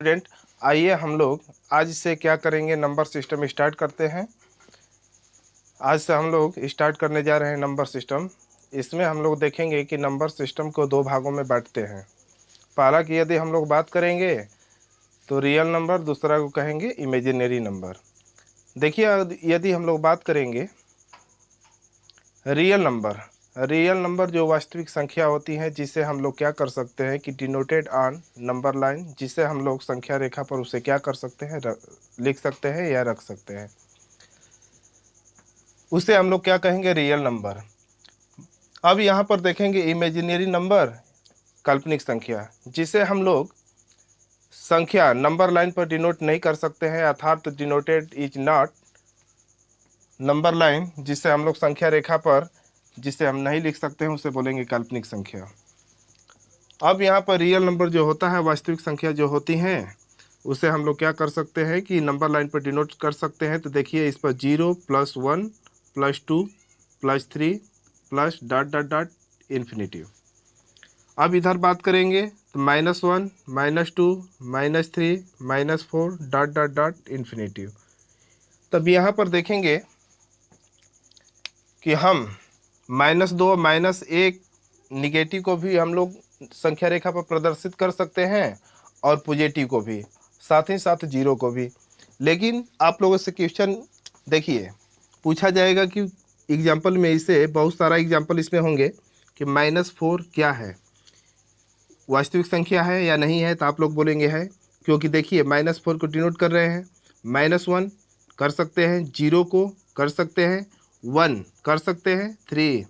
Student, आइए हम लोग आज से क्या करेंगे, नंबर सिस्टम स्टार्ट करते हैं। आज से हम लोग स्टार्ट करने जा रहे हैं नंबर सिस्टम। इसमें हम लोग देखेंगे कि नंबर सिस्टम को दो भागों में बांटते हैं। पहला की यदि हम लोग बात करेंगे तो रियल नंबर, दूसरा को कहेंगे इमेजिनरी नंबर। देखिए, यदि हम लोग बात करेंगे रियल नंबर जो वास्तविक संख्या होती है, जिसे हम लोग क्या कर सकते हैं कि डिनोटेड ऑन नंबर लाइन, जिसे हम लोग संख्या रेखा पर उसे क्या कर सकते हैं, लिख सकते हैं या रख सकते हैं, उसे हम लोग क्या कहेंगे, रियल नंबर। अब यहाँ पर देखेंगे इमेजिनरी नंबर, काल्पनिक संख्या, जिसे हम लोग संख्या नंबर लाइन पर डिनोट नहीं कर सकते हैं, अर्थात denoted is not number line, जिसे हम लोग संख्या रेखा पर जिसे हम नहीं लिख सकते हैं, उसे बोलेंगे काल्पनिक संख्या। अब यहाँ पर रियल नंबर जो होता है, वास्तविक संख्या जो होती हैं, उसे हम लोग क्या कर सकते हैं कि नंबर लाइन पर डिनोट कर सकते हैं। तो देखिए, इस पर 0 + 1 + 2 + 3 plus dot dot dot infinitive. अब इधर बात करेंगे तो -1 -2 -3 -4 डॉट डॉट डॉट इन्फिनिटिव। तब यहाँ पर देखेंगे कि हम -2 -1 निगेटिव को भी हम लोग संख्या रेखा पर प्रदर्शित कर सकते हैं, और पॉजिटिव को भी, साथ ही साथ 0 को भी। लेकिन आप लोगों से क्वेश्चन देखिए पूछा जाएगा कि एग्जाम्पल में, इसे बहुत सारा एग्जाम्पल इसमें होंगे कि -4 क्या है, वास्तविक संख्या है या नहीं है। तो आप लोग बोलेंगे है, क्योंकि देखिए -4 को डिनोट कर रहे हैं, -1 कर सकते हैं, 0 को कर सकते हैं, 1 कर सकते हैं, 3,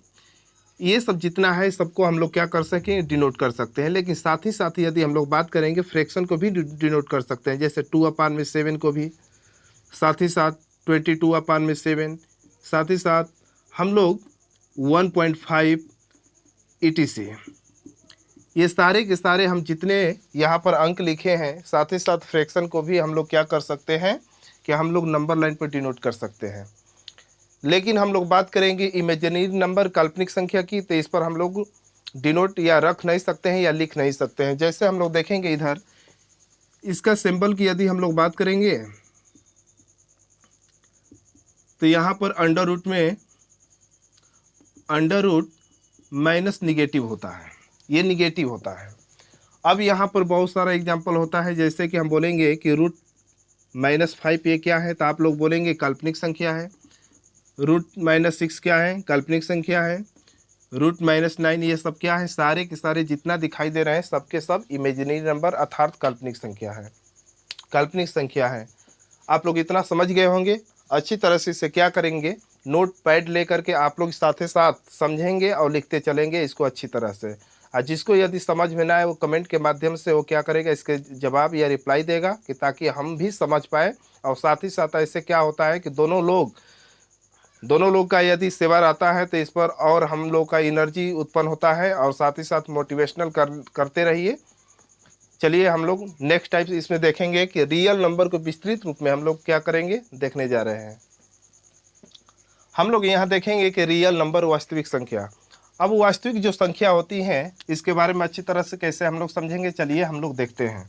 ये सब जितना है सबको हम लोग क्या कर सकें, डिनोट कर सकते हैं। लेकिन साथ ही यदि हम लोग बात करेंगे फ्रैक्शन को भी डिनोट कर सकते हैं, जैसे 2/7 को भी, साथ ही साथ 22/7, साथ ही साथ हम लोग 1.5 ETC। ये सारे के सारे हम जितने यहाँ पर अंक लिखे हैं, साथ ही साथ फ्रैक्शन को भी हम लोग क्या कर सकते हैं कि हम लोग नंबर लाइन पर डिनोट कर सकते हैं। लेकिन हम लोग बात करेंगे इमेजिनरी नंबर, काल्पनिक संख्या की, तो इस पर हम लोग डिनोट या रख नहीं सकते हैं या लिख नहीं सकते हैं। जैसे हम लोग देखेंगे इधर इसका सिंबल की यदि हम लोग बात करेंगे तो यहाँ पर अंडर रूट माइनस निगेटिव होता है, ये निगेटिव होता है। अब यहाँ पर बहुत सारा एग्जाम्पल होता है, जैसे कि हम बोलेंगे कि √-5 ये क्या है, तो आप लोग बोलेंगे काल्पनिक संख्या है। √-6 क्या है, काल्पनिक संख्या है। √-9 ये सब क्या है, सारे के सारे जितना दिखाई दे रहे हैं सबके सब इमेजिनरी नंबर अर्थात काल्पनिक संख्या है, काल्पनिक संख्या है। आप लोग इतना समझ गए होंगे। अच्छी तरह से इसे क्या करेंगे, नोट पैड लेकर के आप लोग साथ ही साथ समझेंगे और लिखते चलेंगे इसको अच्छी तरह से। और जिसको यदि समझ में ना आए, वो कमेंट के माध्यम से वो क्या करेगा, इसके जवाब या रिप्लाई देगा, कि ताकि हम भी समझ पाए। और साथ ही साथ ऐसे क्या होता है कि दोनों लोग का यदि सेवा रहता है तो इस पर और हम लोग का एनर्जी उत्पन्न होता है, और साथ ही साथ मोटिवेशनल करते रहिए। चलिए हम लोग नेक्स्ट टाइप इसमें देखेंगे कि रियल नंबर को विस्तृत रूप में हम लोग क्या करेंगे, देखने जा रहे हैं। हम लोग यहाँ देखेंगे कि रियल नंबर, वास्तविक संख्या। अब वास्तविक जो संख्या होती हैं, इसके बारे में अच्छी तरह से कैसे हम लोग समझेंगे, चलिए हम लोग देखते हैं।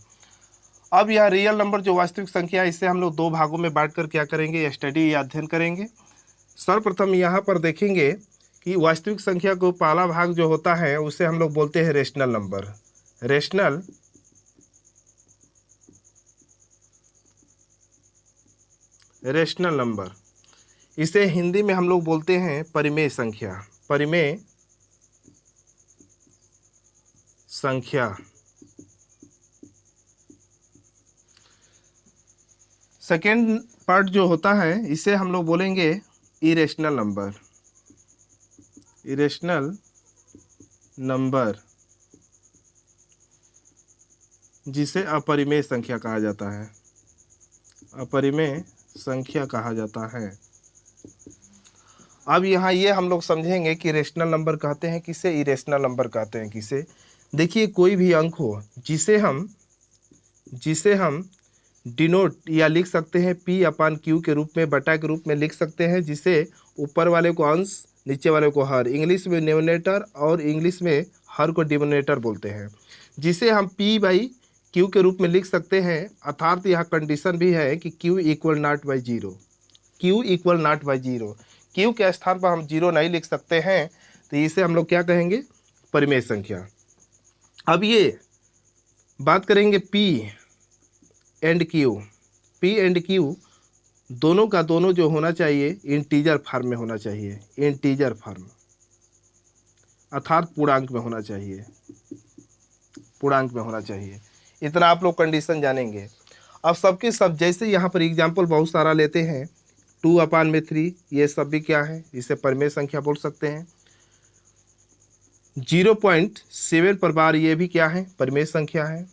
अब यह रियल नंबर जो वास्तविक संख्या है, इसे हम लोग दो भागों में बांटकर क्या करेंगे, स्टडी या अध्ययन करेंगे। सर्वप्रथम यहाँ पर देखेंगे कि वास्तविक संख्या को पहला भाग जो होता है उसे हम लोग बोलते हैं रेशनल नंबर। रेशनल नंबर, इसे हिंदी में हम लोग बोलते हैं परिमेय संख्या। परिमेय संख्या। सेकेंड पार्ट जो होता है, इसे हम लोग बोलेंगे इरेशनल नंबर। इरेशनल नंबर, जिसे अपरिमेय संख्या कहा जाता है, अपरिमेय संख्या कहा जाता है। अब यहाँ ये हम लोग समझेंगे कि रेशनल नंबर कहते हैं किसे, इरेशनल नंबर कहते हैं किसे। देखिए, कोई भी अंक हो जिसे हम डिनोट या लिख सकते हैं P/Q के रूप में, बटा के रूप में लिख सकते हैं, जिसे ऊपर वाले को अंश, नीचे वाले को हर, इंग्लिश में न्यूमरेटर और इंग्लिश में हर को डिनोमिनेटर बोलते हैं, जिसे हम P/Q क्यू के रूप में लिख सकते हैं, अर्थात यहाँ कंडीशन भी है कि Q equal not by zero, Q equal not by zero. Q के स्थान पर हम जीरो नहीं लिख सकते हैं, तो इसे हम लोग क्या कहेंगे, परिमेय संख्या। अब ये बात करेंगे P and Q. P and Q दोनों का दोनों जो होना चाहिए इंटीजर फॉर्म में होना चाहिए, इंटीजर फॉर्म, अर्थात पूर्णांक में होना चाहिए, पूर्णांक में होना चाहिए। इतना आप लोग कंडीशन जानेंगे। अब सबके सब जैसे यहाँ पर एग्जाम्पल बहुत सारा लेते हैं, 2/3, ये सब भी क्या है, इसे परिमेय संख्या बोल सकते हैं। 0.7 पर बार, ये भी क्या है, परिमेय संख्या है।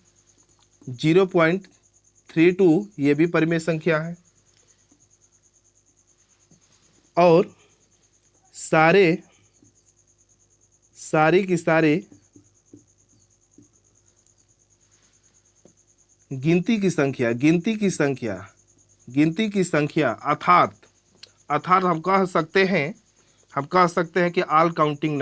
0.32 ये भी परिमेय संख्या है। और सारी की सारी गिनती की संख्या अर्थात हम कह सकते हैं कि ऑल काउंटिंग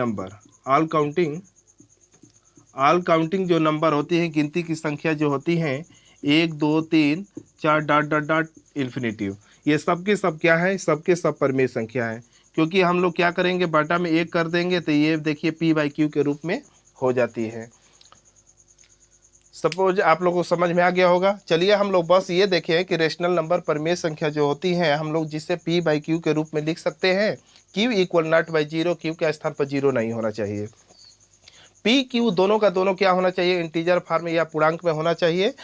जो नंबर होती है, गिनती की संख्या जो होती हैं, 1 2 3 4 डॉट डॉट डॉट इन्फिनिटिव, ये सबके सब क्या है, सबके सब परिमेय संख्या है। क्योंकि हम लोग क्या करेंगे, बटा में 1 कर देंगे तो ये देखिए पी बाई क्यू के रूप में हो जाती है। सपोज आप लोगों को समझ में आ गया होगा। चलिए हम लोग बस ये देखें कि रेशनल नंबर परिमेय संख्या जो होती है, हम लोग जिसे पी बाई क्यू के रूप में लिख सकते हैं। Q equal not by zero, Q के स्थान पर जीरो नहीं होना चाहिए। पी क्यू दोनों का दोनों क्या होना चाहिए, इंटीजर फॉर्म या पूर्णांक में होना चाहिए।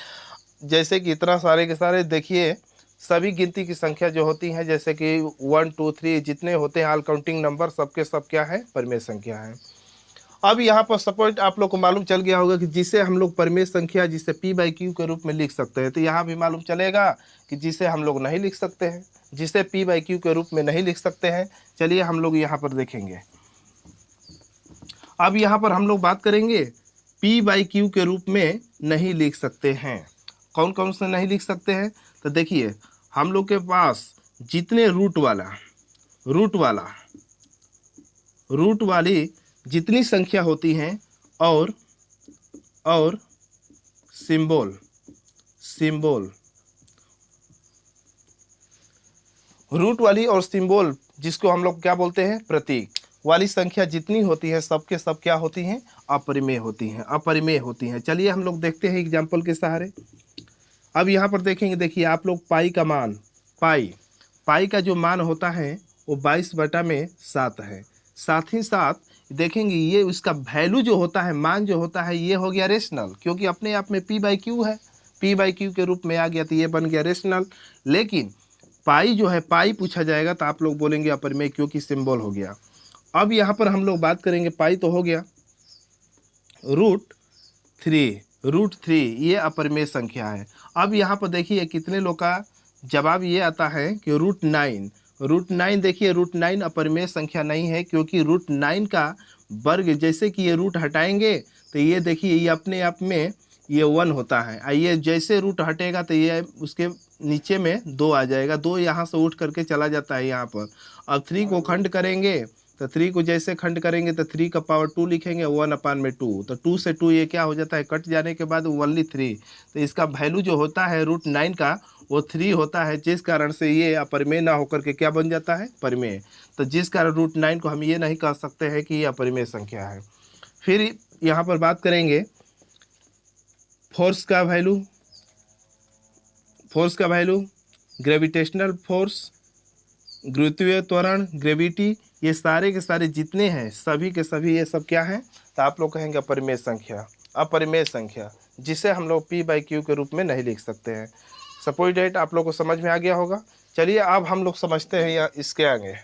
जैसे कि इतना सारे के सारे देखिए, सभी गिनती की संख्या जो होती हैं, जैसे कि 1 2 3 जितने होते हैं ऑल काउंटिंग नंबर, सबके सब क्या है, परिमेय संख्या है। अब यहाँ पर सपोज आप लोग को मालूम चल गया होगा कि जिसे हम लोग परिमेय संख्या जिसे पी बाई क्यू के रूप में लिख सकते हैं, तो यहाँ भी मालूम चलेगा कि जिसे हम लोग नहीं लिख सकते हैं, जिसे पी बाई क्यू के रूप में नहीं लिख सकते हैं। चलिए हम लोग यहाँ पर देखेंगे। अब यहाँ पर हम लोग बात करेंगे पी बाई क्यू के रूप में नहीं लिख सकते हैं। कौन कौन से नहीं लिख सकते हैं, तो देखिए हम लोग के पास जितने रूट वाली जितनी संख्या होती हैं, और सिंबल रूट वाली और सिंबल, जिसको हम लोग क्या बोलते हैं, प्रतीक वाली संख्या जितनी होती है, सबके सब क्या होती हैं, अपरिमेय होती हैं। चलिए हम लोग देखते हैं एग्जाम्पल के सहारे। अब यहाँ पर देखेंगे, देखिए आप लोग पाई का मान, पाई का जो मान होता है वो 22/7 है। साथ ही साथ देखेंगे ये उसका वैल्यू जो होता है, मान जो होता है, ये हो गया रेशनल, क्योंकि अपने आप में पी बाई क्यू है, पी बाई क्यू के रूप में आ गया, तो ये बन गया रेशनल। लेकिन पाई जो है, पाई पूछा जाएगा तो आप लोग बोलेंगे अपरिमेय, क्योंकि सिंबल हो गया। अब यहाँ पर हम लोग बात करेंगे, पाई तो हो गया, रूट थ्री ये अपरिमेय संख्या है। अब यहाँ पर देखिए कितने लोग का जवाब ये आता है कि रूट नाइन। देखिए रूट 9 अपरिमेय संख्या नहीं है, क्योंकि रूट 9 का वर्ग, जैसे कि ये रूट हटाएंगे तो ये देखिए ये अपने आप में ये 1 होता है। आइए जैसे रूट हटेगा तो ये उसके नीचे में 2 आ जाएगा, 2 यहाँ से उठ करके चला जाता है यहाँ पर। अब 3 को खंड करेंगे तो 3 को जैसे खंड करेंगे तो 3 का पावर 2 लिखेंगे, 1/2, तो 2 से 2 ये क्या हो जाता है, कट जाने के बाद ओनली 3। तो इसका वैल्यू जो होता है रूट 9 का वो 3 होता है, जिस कारण से ये अपरिमेय ना होकर के क्या बन जाता है, परिमेय। तो जिस कारण रूट 9 को हम ये नहीं कह सकते हैं कि ये अपरिमेय संख्या है। फिर यहाँ पर बात करेंगे फोर्स का वैल्यू, ग्रेविटेशनल फोर्स, गुरुत्वीय त्वरण, ग्रेविटी, ये सारे के सारे जितने हैं, सभी के सभी ये सब क्या हैं, तो आप लोग कहेंगे अपरिमेय संख्या, जिसे हम लोग पी बाई क्यू के रूप में नहीं लिख सकते हैं। सपोज डेट आप लोग को समझ में आ गया होगा। चलिए अब हम लोग समझते हैं या इसके आगे।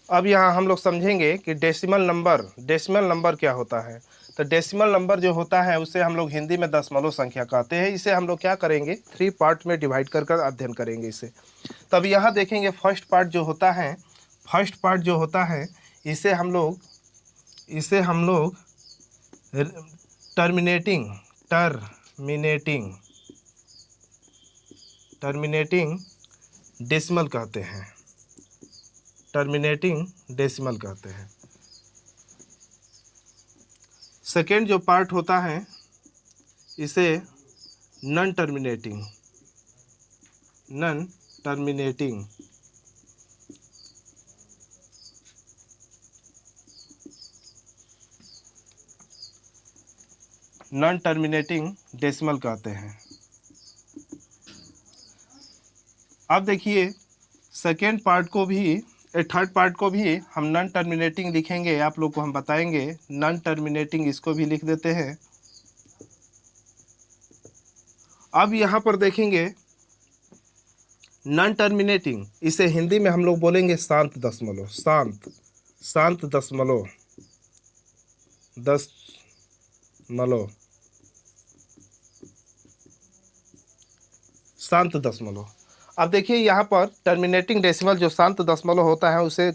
अब यहाँ हम लोग समझेंगे कि डेसिमल नंबर क्या होता है। तो डेसिमल नंबर जो होता है उसे हम लोग हिंदी में दशमलव संख्या कहते हैं। इसे हम लोग क्या करेंगे, 3 पार्ट में डिवाइड कर अध्ययन करेंगे इसे। तब यहाँ देखेंगे फर्स्ट पार्ट जो होता है, इसे हम लोग टर्मिनेटिंग डेसिमल कहते हैं। सेकेंड जो पार्ट होता है इसे non terminating, non terminating non terminating decimal कहते हैं। अब देखिए सेकेंड पार्ट को भी, थर्ड पार्ट को भी हम नॉन टर्मिनेटिंग लिखेंगे, आप लोग को हम बताएंगे। नॉन टर्मिनेटिंग इसको भी लिख देते हैं। अब यहाँ पर देखेंगे नॉन टर्मिनेटिंग, इसे हिंदी में हम लोग बोलेंगे शांत दशमलव, शांत, शांत दशमलव, दशमलव, शांत दशमलव। अब देखिए यहाँ पर टर्मिनेटिंग डेसिमल जो शांत दशमलव होता है उसे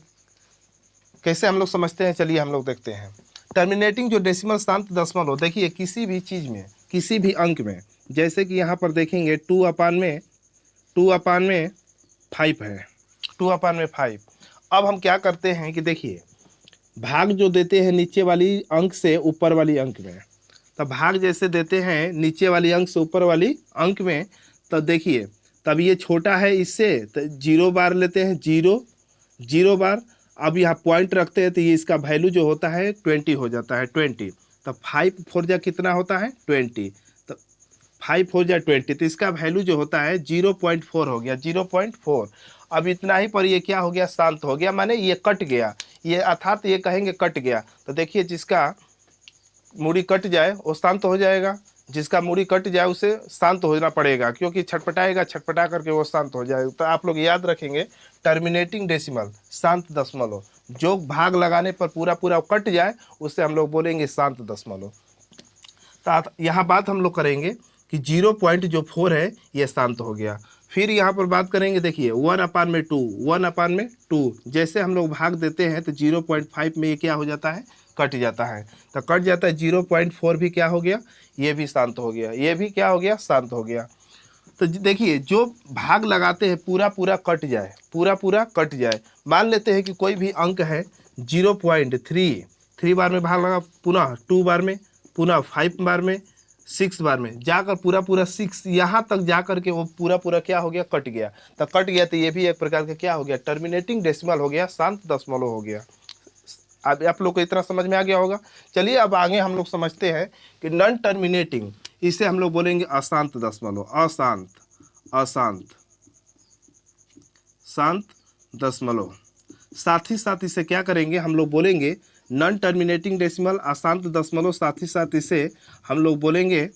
कैसे हम लोग समझते हैं, चलिए हम लोग देखते हैं। टर्मिनेटिंग जो डेसिमल शांत दशमलव, देखिए किसी भी चीज़ में, किसी भी अंक में, जैसे कि यहाँ पर देखेंगे 2/5 है, 2/5। अब हम क्या करते हैं कि देखिए भाग जो देते हैं नीचे वाली अंक से ऊपर वाली अंक में, तब भाग जैसे देते हैं नीचे वाली अंक से ऊपर वाली अंक में, तब देखिए तब ये छोटा है इससे, तो 0 बार लेते हैं, 0 बार। अब यहाँ पॉइंट रखते हैं तो ये इसका वैल्यू जो होता है 20 हो जाता है, 20। तब 5 4 जा कितना होता है 20, तो 5 4 जा 20, तो इसका वैल्यू जो होता है 0.4 हो गया, 0.4। अब इतना ही पर ये क्या हो गया, शांत हो गया, माने ये कट गया, ये अर्थात ये कहेंगे कट गया। तो देखिए जिसका मूड़ी कट जाए वो शांत हो जाएगा, जिसका मूड़ी कट जाए उसे शांत होना पड़ेगा, क्योंकि छटपटाएगा, छटपटा करके वो शांत हो जाएगा। तो आप लोग याद रखेंगे टर्मिनेटिंग डेसिमल शांत दशमलव, जो भाग लगाने पर पूरा पूरा कट जाए उसे हम लोग बोलेंगे शांत दशमलव। तो यहाँ बात हम लोग करेंगे कि 0.4 है ये शांत हो गया। फिर यहाँ पर बात करेंगे, देखिए 1/2, 1/2, जैसे हम लोग भाग देते हैं तो 0.5 में ये क्या हो जाता है, कट जाता है। तो कट जाता है, 0.4 भी क्या हो गया, ये भी शांत हो गया, ये भी क्या हो गया, शांत हो गया। तो देखिए जो भाग लगाते हैं पूरा पूरा कट जाए, पूरा पूरा कट जाए। मान लेते हैं कि कोई भी अंक है 0.3, 3 बार में भाग लगा, पुनः 2 बार में, पुनः 5 बार में, 6 बार में, जाकर पूरा पूरा 6 यहाँ तक जाकर के वो पूरा पूरा क्या हो गया, कट गया। तो कट गया तो ये भी एक प्रकार का क्या हो गया, टर्मिनेटिंग डेसिमल हो गया, शांत दशमलव हो गया। अब आप लोग को इतना समझ में आ गया होगा। चलिए अब आगे हम लोग समझते हैं कि नॉन टर्मिनेटिंग, इसे हम लोग बोलेंगे अशांत दशमलव, अशांत, अशांत, शांत दशमलव। साथ ही साथ इसे क्या करेंगे, हम लोग बोलेंगे नॉन टर्मिनेटिंग डेसिमल, अशांत दशमलव, साथ ही साथ इसे हम लोग बोलेंगे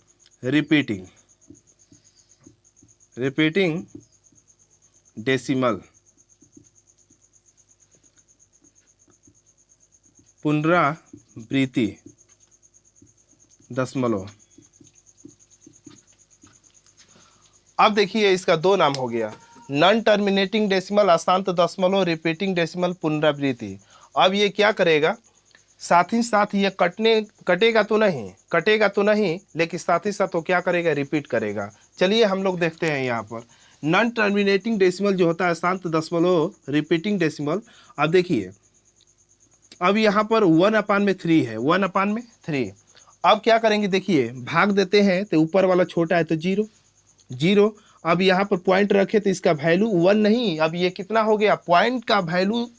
रिपीटिंग, रिपीटिंग डेसिमल, पुनरावृत्ति दशमलव। अब देखिए इसका दो नाम हो गया, नॉन टर्मिनेटिंग डेसिमल अशांत दशमलव, रिपीटिंग डेसिमल पुनरावृत्ति। अब ये क्या करेगा, साथ ही साथ ये कटेगा तो नहीं, लेकिन साथ ही साथ वो क्या करेगा, रिपीट करेगा। चलिए हम लोग देखते हैं यहाँ पर नॉन टर्मिनेटिंग डेसिमल जो होता है अशांत दशमलव, रिपीटिंग डेसिमल। अब देखिए अब यहाँ पर 1/3 है, 1/3। अब क्या करेंगे, देखिए भाग देते हैं तो ऊपर वाला छोटा है तो 0। अब यहाँ पर पॉइंट रखे तो इसका वैल्यू 1 नहीं, अब ये कितना हो गया, पॉइंट का वैल्यू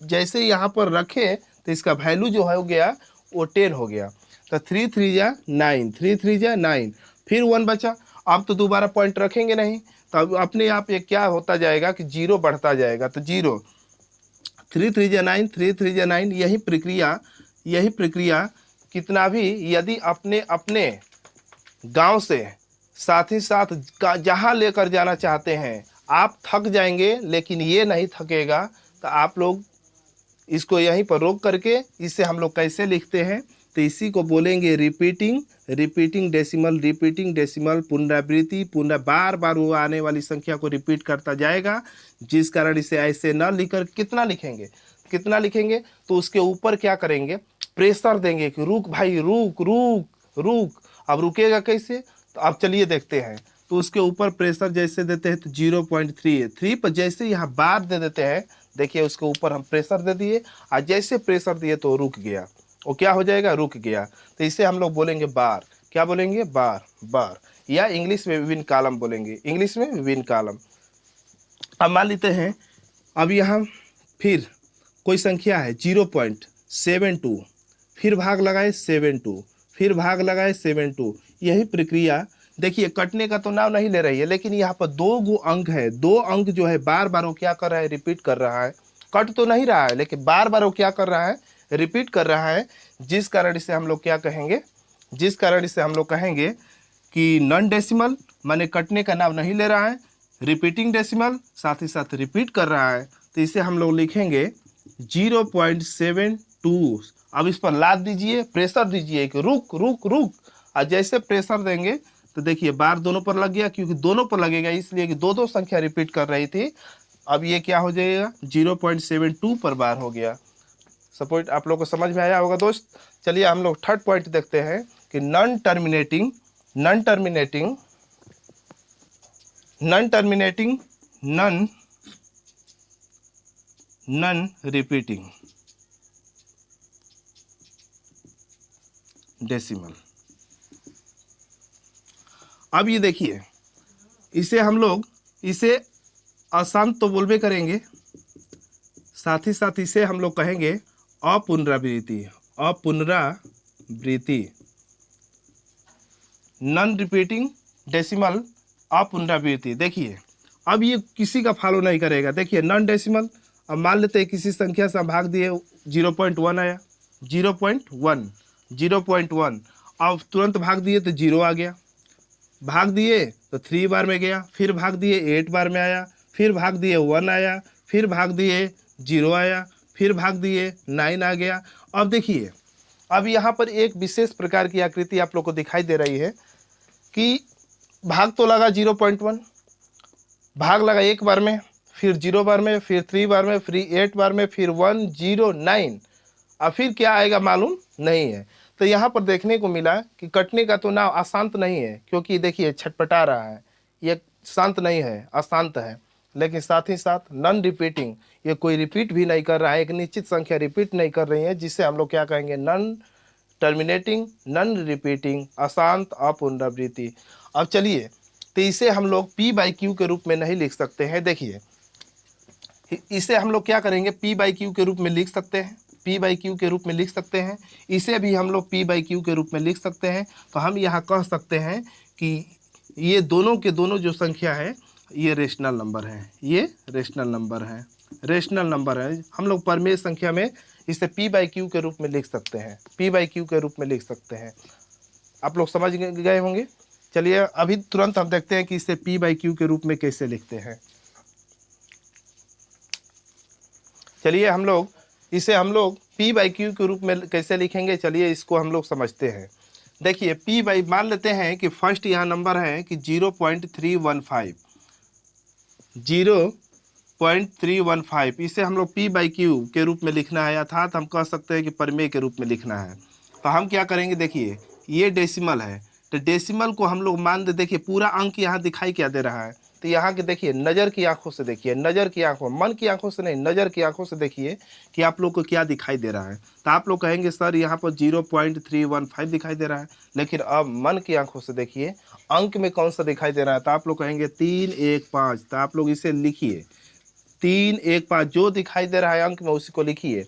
जैसे यहाँ पर रखे तो इसका वैल्यू जो हो गया वो 10 हो गया। तो 3 3 जा 9, 3 3 जा 9, फिर 1 बचा। अब तो दोबारा पॉइंट रखेंगे नहीं, तो अब अपने आप ये क्या होता जाएगा कि 0 बढ़ता जाएगा। तो 0, 3 3 जा 9, 3 3 जा 9। यही प्रक्रिया कितना भी यदि अपने गांव से साथ ही साथ जहां लेकर जाना चाहते हैं, आप थक जाएंगे लेकिन ये नहीं थकेगा। तो आप लोग इसको यहीं पर रोक करके इसे हम लोग कैसे लिखते हैं, तो इसी को बोलेंगे रिपीटिंग डेसिमल, पुनरावृत्ति, बार बार वो आने वाली संख्या को रिपीट करता जाएगा, जिस कारण इसे ऐसे न लिखकर कितना लिखेंगे, तो उसके ऊपर क्या करेंगे, प्रेशर देंगे कि रुक भाई, रुक। अब रुकेगा कैसे, तो अब चलिए देखते हैं। तो उसके ऊपर प्रेशर जैसे देते हैं तो 0.3 है, 3 पर जैसे यहाँ बार दे देते हैं, देखिए उसके ऊपर हम प्रेशर दे दिए, और जैसे प्रेशर दिए तो रुक गया, वो क्या हो जाएगा, रुक गया। तो इसे हम लोग बोलेंगे बार, क्या बोलेंगे, बार। या इंग्लिश में विभिन्न कॉलम बोलेंगे, इंग्लिश में विभिन्न कॉलम। अब मान लेते हैं, अब यहाँ फिर कोई संख्या है 0.72, फिर भाग लगाए 72, फिर भाग लगाए 72। यही प्रक्रिया देखिए कटने का तो नाम नहीं ले रही है, लेकिन यहाँ पर 2 गो अंक है, 2 अंक जो है बार बार वो क्या कर रहा है, रिपीट कर रहा है। कट तो नहीं रहा है, लेकिन बार बार वो क्या कर रहा है, रिपीट कर रहा है, जिस कारण इसे हम लोग क्या कहेंगे, जिस कारण इसे हम लोग कहेंगे कि नॉन डेसिमल, माने कटने का नाम नहीं ले रहा है, रिपीटिंग डेसिमल, साथ ही साथ रिपीट कर रहा है, तो इसे हम लोग लिखेंगे 0.72। अब इस पर लाद दीजिए, प्रेशर दीजिए कि रुक रुक रुक, और जैसे प्रेशर देंगे तो देखिए बार दोनों पर लग गया, क्योंकि दोनों पर लगेगा इसलिए कि दो दो संख्या रिपीट कर रही थी। अब ये क्या हो जाएगा, 0.72 पर बार हो गया। सपोर्ट आप लोग को समझ में आया होगा दोस्त। चलिए हम लोग थर्ड पॉइंट देखते हैं कि non terminating, non terminating, non terminating, non non repeating decimal. अब ये देखिए, इसे हम लोग इसे अशांत तो बोलबे करेंगे, साथ ही साथ इसे हम लोग कहेंगे अपुनरावृत्ति, अपुनरावृत्ति, नॉन रिपीटिंग डेसिमल, अपुनरावृत्ति। देखिए अब ये किसी का फॉलो नहीं करेगा। देखिए नॉन डेसिमल, अब मान लेते हैं किसी संख्या से भाग दिए, 0.1 आया, 0.1, 0.1, अब तुरंत भाग दिए तो 0 आ गया, भाग दिए तो 3 बार में गया, फिर भाग दिए 8 बार में आया, फिर भाग दिए 1 आया, फिर भाग दिए 0 आया, फिर भाग दिए 9 आ गया। अब देखिए, अब यहाँ पर एक विशेष प्रकार की आकृति आप लोग को दिखाई दे रही है कि भाग तो लगा 0.1, भाग लगा 1 बार में, फिर 0 बार में, फिर 3 बार में, फिर 8 बार में, फिर 1, 0, 9, और फिर क्या आएगा मालूम नहीं है। तो यहाँ पर देखने को मिला कि कटने का तो नाम अशांत नहीं है, क्योंकि देखिए छटपटा रहा है, ये शांत नहीं है, अशांत है। लेकिन साथ ही साथ नॉन रिपीटिंग, ये कोई रिपीट भी नहीं कर रहा है, एक निश्चित संख्या रिपीट नहीं कर रही है, जिससे हम लोग क्या कहेंगे, नॉन टर्मिनेटिंग, नॉन रिपीटिंग, अशांत, अपुनरावृत्ति। अब चलिए, तो इसे हम लोग P/Q के रूप में नहीं लिख सकते हैं। देखिए इसे हम लोग क्या करेंगे, P/Q के रूप में लिख सकते हैं, P/Q के रूप में लिख सकते हैं। इसे भी हम लोग P/Q के रूप में लिख सकते हैं। तो हम यहाँ कह सकते हैं कि ये दोनों के दोनों जो संख्या है ये रेशनल नंबर है, ये रेशनल नंबर है, रेशनल नंबर है। हम लोग परमेय संख्या में इसे P/Q के रूप में लिख सकते हैं, P/Q के रूप में लिख सकते हैं। आप लोग समझ गए होंगे। चलिए अभी तुरंत हम देखते हैं कि इसे P/Q के रूप में कैसे लिखते हैं। चलिए हम लोग इसे हम लोग P/Q के रूप में कैसे लिखेंगे, चलिए इसको हम लोग समझते हैं। देखिए P/, मान लेते हैं कि फर्स्ट यहाँ नंबर है कि 0.315, 0.315, इसे हम लोग P/Q के रूप में लिखना है, अर्थात हम कह सकते हैं कि परमेय के रूप में लिखना है। तो हम क्या करेंगे, देखिए ये डेसिमल है, तो डेसिमल को हम लोग मान दे, देखिए पूरा अंक यहाँ दिखाई क्या दे रहा है, तो यहाँ के देखिए नज़र की आंखों से देखिए, नज़र की आंखों, मन की आंखों से नहीं, नज़र की आंखों से देखिए कि आप लोग को क्या दिखाई दे रहा है। तो आप लोग कहेंगे सर यहाँ पर 0.315 दिखाई दे रहा है, लेकिन अब मन की आंखों से देखिए अंक में कौन सा दिखाई दे रहा है, तो आप लोग कहेंगे 315। तो आप लोग इसे लिखिए 315, जो दिखाई दे रहा है अंक में उसी को लिखिए।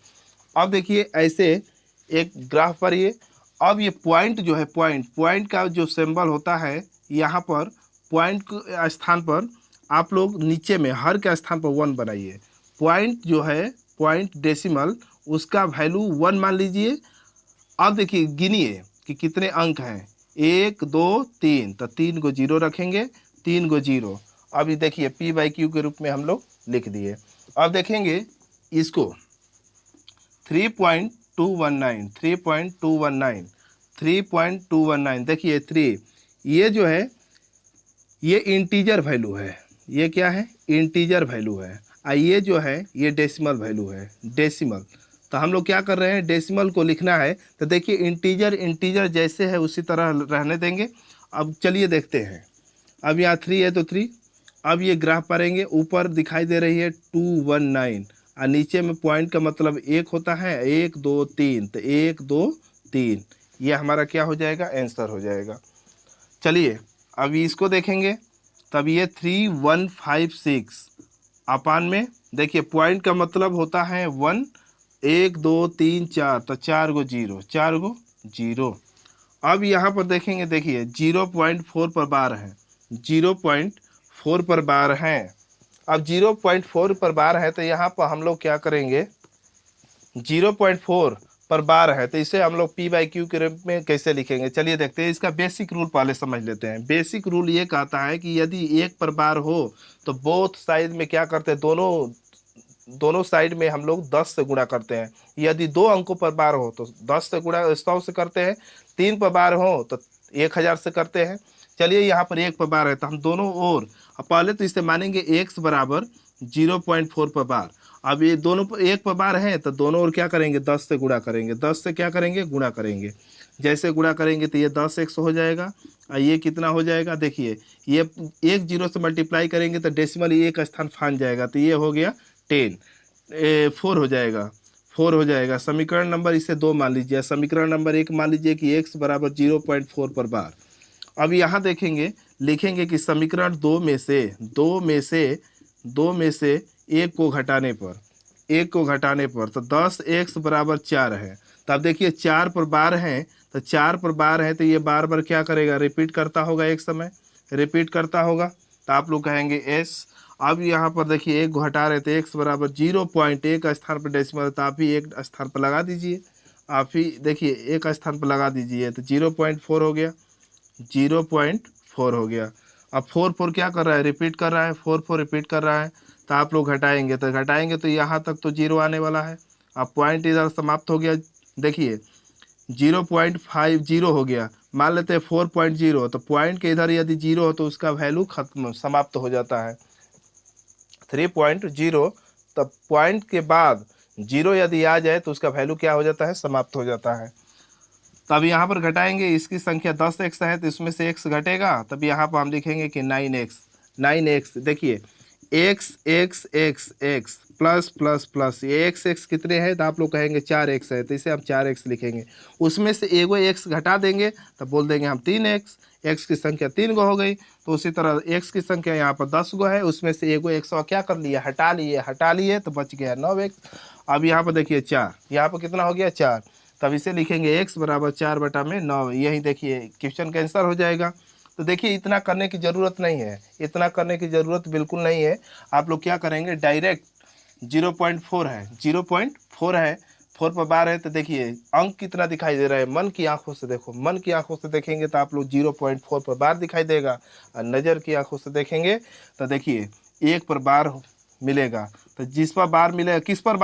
अब देखिए ऐसे एक ग्राफ पर ये, अब ये पॉइंट जो है, पॉइंट का जो सिंबल होता है, यहाँ पर पॉइंट के स्थान पर आप लोग नीचे में हर के स्थान पर 1 बनाइए। पॉइंट जो है, पॉइंट डेसिमल, उसका वैल्यू 1 मान लीजिए। अब देखिए गिनिए कि कितने अंक हैं, 1 2 3, तो 3 को 0 रखेंगे, 3 को 0। अभी देखिए P/Q के रूप में हम लोग लिख दिए। अब देखेंगे इसको 3.219, 3.219, 3.219, देखिए 3, ये जो है ये इंटीजर वैल्यू है, ये क्या है, इंटीजर वैल्यू है, और ये जो है ये डेसिमल वैल्यू है, डेसिमल। तो हम लोग क्या कर रहे हैं, डेसिमल को लिखना है। तो देखिए इंटीजर इंटीजर जैसे है उसी तरह रहने देंगे। अब चलिए देखते हैं, अब यहाँ 3 है तो 3, अब ये ग्राफ पढ़ेंगे, ऊपर दिखाई दे रही है 219, और नीचे में पॉइंट का मतलब 1 होता है, 1 2 3, तो 1 2 3, ये हमारा क्या हो जाएगा, आंसर हो जाएगा। चलिए अब इसको देखेंगे तब ये 3156 अपान में, देखिए पॉइंट का मतलब होता है 1, 1 2 3 4, तो 4 गो जीरो, 4 गो जीरो। अब यहाँ पर देखेंगे, देखिए 0.4 पर बार है, 0.4 पर बार है। अब 0.4 पर बार है तो यहाँ पर हम लोग क्या करेंगे, 0.4 पर बार है तो इसे हम लोग पी बाई क्यू के रूप में कैसे लिखेंगे, चलिए देखते हैं। इसका बेसिक रूल पहले समझ लेते हैं। बेसिक रूल ये कहता है कि यदि 1 पर बार हो तो बोथ साइड में क्या करते हैं, दोनों साइड में हम लोग 10 से गुणा करते हैं। यदि 2 अंकों पर बार हो तो 10 से गुणा 100 से करते हैं, 3 पर बार हो तो 1000 से करते हैं। चलिए यहाँ पर 1 पर बार है तो हम दोनों ओर पहले तो इसे मानेंगे x बराबर 0.4 पर बार। अब ये दोनों 1 पर बार है तो दोनों ओर क्या करेंगे, 10 से गुणा करेंगे, 10 से क्या करेंगे, गुणा करेंगे। जैसे गुणा करेंगे तो ये 10x हो जाएगा और ये कितना हो जाएगा, देखिए ये 1 0 से मल्टीप्लाई करेंगे तो डेसिमल एक स्थान फान जाएगा, तो ये हो गया 10, 4 हो जाएगा, 4 हो जाएगा। समीकरण नंबर इसे 2 मान लीजिए, समीकरण नंबर 1 मान लीजिए कि x बराबर 0.4 पर बार। अब यहाँ देखेंगे, लिखेंगे कि समीकरण 2 में से एक को घटाने पर तो 10x बराबर 4 है। तो अब देखिए 4 पर बार है तो 4 पर बार है तो ये बार बार क्या करेगा, रिपीट करता होगा, एक समय रिपीट करता होगा, तो आप लोग कहेंगे s। अब यहाँ पर देखिए एक घटा रहे थे, x बराबर 0.1 स्थान पर डेसिमल, तो आप ही एक स्थान पर लगा दीजिए, आप ही देखिए एक स्थान पर लगा दीजिए, तो 0.4 हो गया, 0.4 हो गया। अब 4 क्या कर रहा है, रिपीट कर रहा है, 4 रिपीट कर रहा है, तो आप लोग घटाएंगे तो यहाँ तक तो 0 आने वाला है। अब पॉइंट इधर समाप्त हो गया, देखिए 0.50 हो गया, मान लेते हैं 4.0, तो पॉइंट के इधर यदि 0 हो तो उसका वैल्यू खत्म समाप्त हो जाता है 3.0। तब पॉइंट के बाद 0 यदि आ जाए तो उसका वैल्यू क्या हो जाता है, समाप्त हो जाता है। तब यहाँ पर घटाएंगे, इसकी संख्या 10x है तो इसमें से x घटेगा, तब यहाँ पर हम लिखेंगे कि 9x। देखिए x प्लस प्लस प्लस, ये x कितने हैं, तो आप लोग कहेंगे 4x है, तो इसे हम 4x लिखेंगे। उसमें से एगो x घटा देंगे तब बोल देंगे हम 3x, x की संख्या 3 गो हो गई। तो उसी तरह x की संख्या यहाँ पर 10 गो है, उसमें से एगो x क्या कर लिया, हटा लिए तो बच गया 9x। अब यहाँ पर देखिए 4, यहाँ पर कितना हो गया, 4, तब इसे लिखेंगे x बराबर 4/9। यही देखिए क्वेश्चन का आंसर हो जाएगा। तो देखिए इतना करने की ज़रूरत नहीं है, इतना करने की ज़रूरत बिल्कुल नहीं है। आप लोग क्या करेंगे, डायरेक्ट 0.4 है, 0.4 है, 4 पर बार है, तो देखिए अंक कितना दिखाई दे रहा है, मन की आंखों से देखो, मन की आंखों से देखेंगे तो आप लोग 0.4 पर बार दिखाई देगा, और नज़र की आंखों से देखेंगे तो देखिए 1 पर बार मिलेगा। तो जिस पर बार मिलेगा, किस पर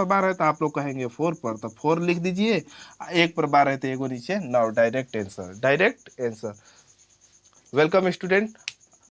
बार है तो आप लोग कहेंगे 4 पर, तो 4 लिख दीजिए, 1 पर बार है तो एगो नीचे 9, डायरेक्ट आंसर। Welcome student,